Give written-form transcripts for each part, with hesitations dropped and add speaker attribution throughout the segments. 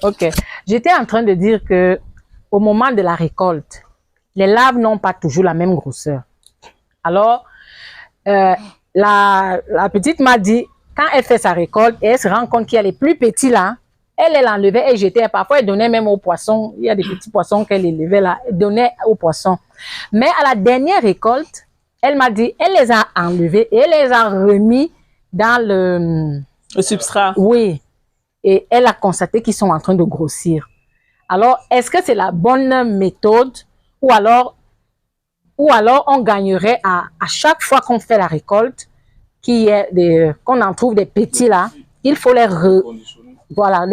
Speaker 1: Ok. J'étais en train de dire que au moment de la récolte, les larves n'ont pas toujours la même grosseur. Alors, la petite m'a dit, quand elle fait sa récolte et elle se rend compte qu'il y a les plus petits là, elle l'enlevait et jetait. Parfois, elle donnait même aux poissons. Il y a des petits poissons qu'elle élevait là. Elle donnait aux poissons. Mais à la dernière récolte, elle m'a dit, elle les a enlevés et elle les a remis dans
Speaker 2: le substrat.
Speaker 1: Oui. Et elle a constaté qu'ils sont en train de grossir. Alors, est-ce que c'est la bonne méthode ou alors on gagnerait à chaque fois qu'on fait la récolte, qu'on en trouve des petits là, il faut les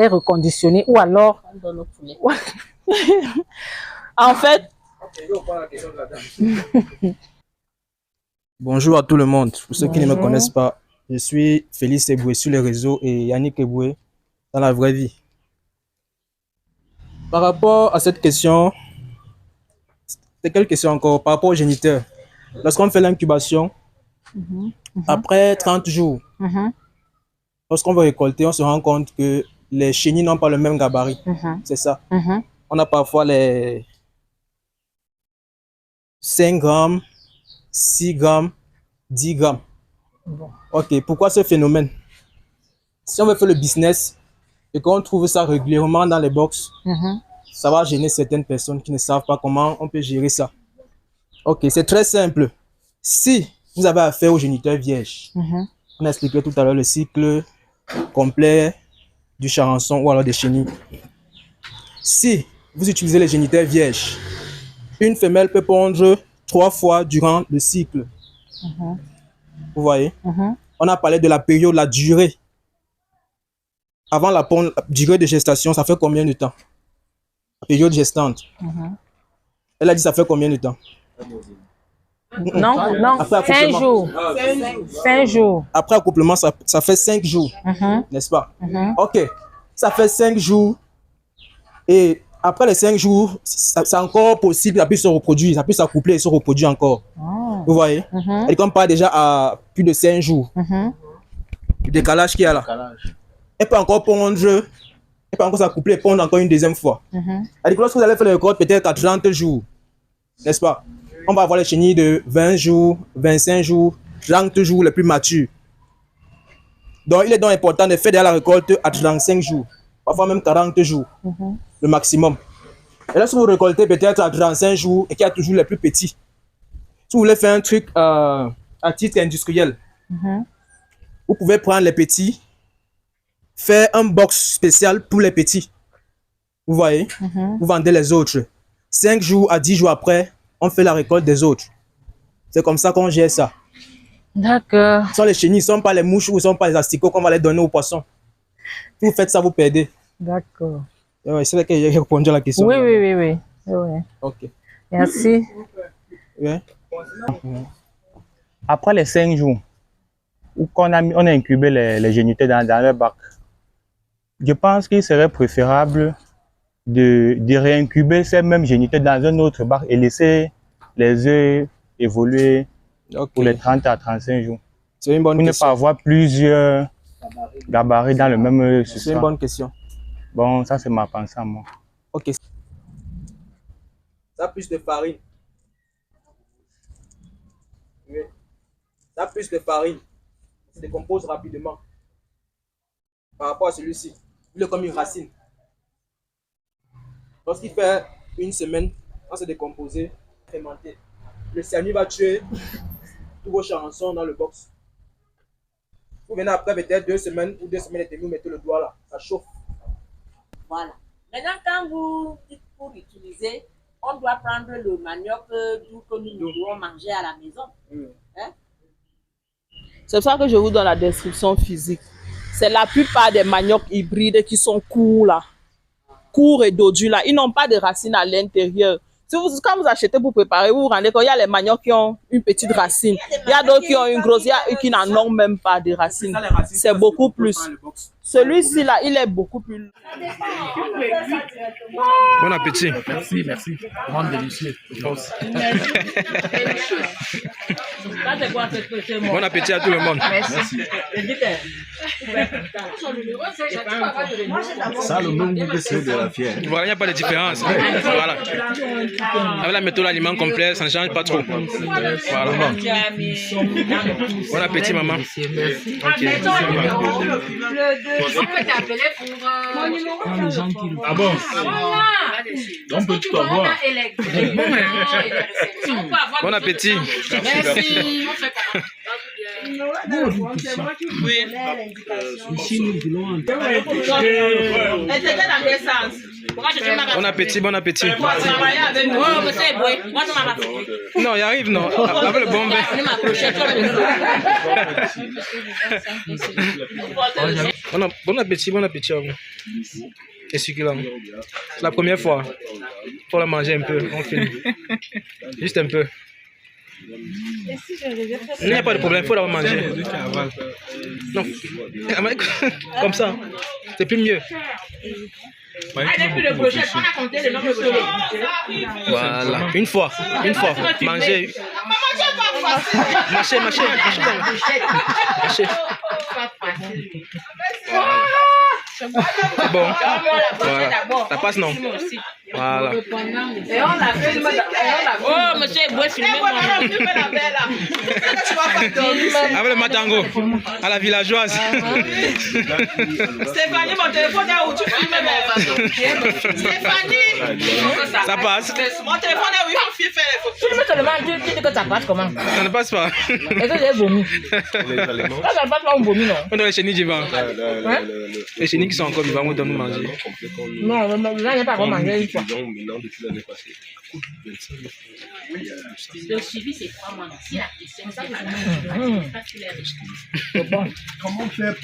Speaker 1: reconditionner ou alors...
Speaker 2: En fait...
Speaker 3: Bonjour à tout le monde. Pour ceux qui ne me connaissent pas, je suis Félix Eboué sur les réseaux et Yannick Eboué dans la vraie vie. Par rapport à cette question, c'est quelle question encore? Par rapport aux géniteurs. Lorsqu'on fait l'incubation, après 30 jours, lorsqu'on va récolter, on se rend compte que les chenilles n'ont pas le même gabarit. C'est ça. On a parfois les 5 grammes, 6 grammes, 10 grammes. Ok, pourquoi ce phénomène? Si on veut faire le business et qu'on trouve ça régulièrement dans les box, ça va gêner certaines personnes qui ne savent pas comment on peut gérer ça. Ok, c'est très simple. Si vous avez affaire aux géniteurs vierges, on a expliqué tout à l'heure le cycle complet du charançon ou alors des chenilles. Si vous utilisez les géniteurs vierges, une femelle peut pondre 3 fois durant le cycle. Vous voyez? On a parlé de la période, la durée. Avant la durée de gestation, ça fait combien de temps? La période gestante. Elle a dit ça fait combien de temps?
Speaker 1: Non, 5 jours. 5 jours.
Speaker 3: Après accouplement, ça fait 5 jours. N'est-ce pas? Ok, ça fait 5 jours. Et après les 5 jours, c'est encore possible, ça peut se reproduire, ça peut s'accoupler et se reproduire encore. Vous voyez? Et comme pas déjà à plus de 5 jours. Le décalage qu'il y a là. Elle peut encore pondre, elle peut encore s'accoupler et pondre encore une deuxième fois. Et lorsque vous allez faire le récolte, peut-être à 30 jours, n'est-ce pas? On va avoir les chenilles de 20 jours, 25 jours, 30 jours les plus matures. Donc, il est donc important de faire de la récolte à 35 jours, parfois même 40 jours, le maximum. Et lorsque vous récoltez peut-être à 35 jours et qu'il y a toujours les plus petits, si vous voulez faire un truc à titre industriel, vous pouvez prendre les petits, faire un box spécial pour les petits. Vous voyez? Vous vendez les autres. 5 jours à 10 jours après, on fait la récolte des autres. C'est comme ça qu'on gère ça.
Speaker 1: D'accord.
Speaker 3: Ce sont les chenilles, ce ne sont pas les mouches ou ce ne sont pas les asticots qu'on va les donner aux poissons. Si vous faites ça, vous perdez.
Speaker 1: D'accord.
Speaker 3: C'est vrai que j'ai répondu à la question.
Speaker 1: Oui.
Speaker 3: Ok.
Speaker 1: Merci.
Speaker 3: Ouais.
Speaker 4: Après les 5 jours, où on a incubé les géniteurs dans le bac, je pense qu'il serait préférable de réincuber ces mêmes géniteurs dans un autre bac et laisser les œufs évoluer pour les 30 à 35 jours.
Speaker 3: C'est une bonne
Speaker 4: pour
Speaker 3: question.
Speaker 4: Ne pas avoir plusieurs gabarits dans le même substrat.
Speaker 3: C'est une bonne question.
Speaker 4: Bon, ça c'est ma pensée à moi.
Speaker 3: Ok. Ça a plus de farine. Oui. Ça a plus de farine. Ça se décompose rapidement. Par rapport à celui-ci. Il est comme une racine. Lorsqu'il fait une semaine, on se décomposer, fermenter. Le cyanure va tuer tous vos charançons dans le box. Vous venez après peut-être 2 semaines ou 2 semaines et demie, vous mettez le doigt là, ça chauffe.
Speaker 5: Voilà. Maintenant, quand vous dites pour l'utiliser, on doit prendre le manioc que nous devons manger à la maison. Hein?
Speaker 2: C'est pour ça que je vous donne la description physique. C'est la plupart des maniocs hybrides qui sont courts là. Courts et dodus là. Ils n'ont pas de racines à l'intérieur. Quand vous achetez pour préparer, vous vous rendez compte, il y a les maniocs qui ont une petite racine. Il y a d'autres qui ont une grosse, il y a qui n'en ont même pas de racines. C'est beaucoup plus. Celui-ci là, il est beaucoup plus.
Speaker 3: Bon appétit.
Speaker 6: Merci. Vraiment délicieux.
Speaker 5: Ça, c'est quoi cette question?
Speaker 3: Bon appétit à tout le monde.
Speaker 5: Merci. Je dis que...
Speaker 6: Ça, le nom du c'est de la fière.
Speaker 3: Voilà, il n'y a pas de différence. Voilà. Avec la méthode aliment complet, ça ne change pas trop. Voilà. Bon appétit, maman. Ok.
Speaker 6: Ah bon? On peut tout avoir.
Speaker 3: Bon appétit.
Speaker 1: Merci.
Speaker 2: Oui. C'était dans quel sens?
Speaker 3: Bon appétit, bon appétit.
Speaker 2: Pour travailler avec nous.
Speaker 5: Oh, monsieur Eboué, moi, ça m'a pas.
Speaker 3: Non, il arrive, non. Avec le bon vin. Bon appétit, bon appétit à vous. Et succulent. C'est la première fois. Il faut la manger un peu. On filme. Juste un peu. Il n'y a pas de problème, il faut la manger. Non. Comme ça. C'est plus mieux.
Speaker 5: Depuis le projet, on a compté le nombre de projets.
Speaker 3: Voilà. Une fois. Manger. Mâcher. C'est bon. Voilà. Ça passe, non? Voilà.
Speaker 5: Oh, monsieur Eboué, filmez-moi.
Speaker 3: Avec le matango, à la villageoise.
Speaker 2: Stéphanie, mon téléphone est où? Tu filmes Stéphanie!
Speaker 3: Ça passe.
Speaker 2: Mon téléphone est où? Il faut faire les photos.
Speaker 5: Tu me seulement, tu dis que ça passe comment?
Speaker 3: Ça ne passe pas.
Speaker 5: Est-ce que j'ai vomi? Ça ne passe pas, on vomit, non?
Speaker 3: On doit les chenilles vivants. Les chenilles qui sont encore vivants, on doit nous manger.
Speaker 5: Non, là, il n'y a pas encore mangé une fois.
Speaker 7: Le suivi, c'est 3 mois. Si la question, c'est pas
Speaker 5: Comment faire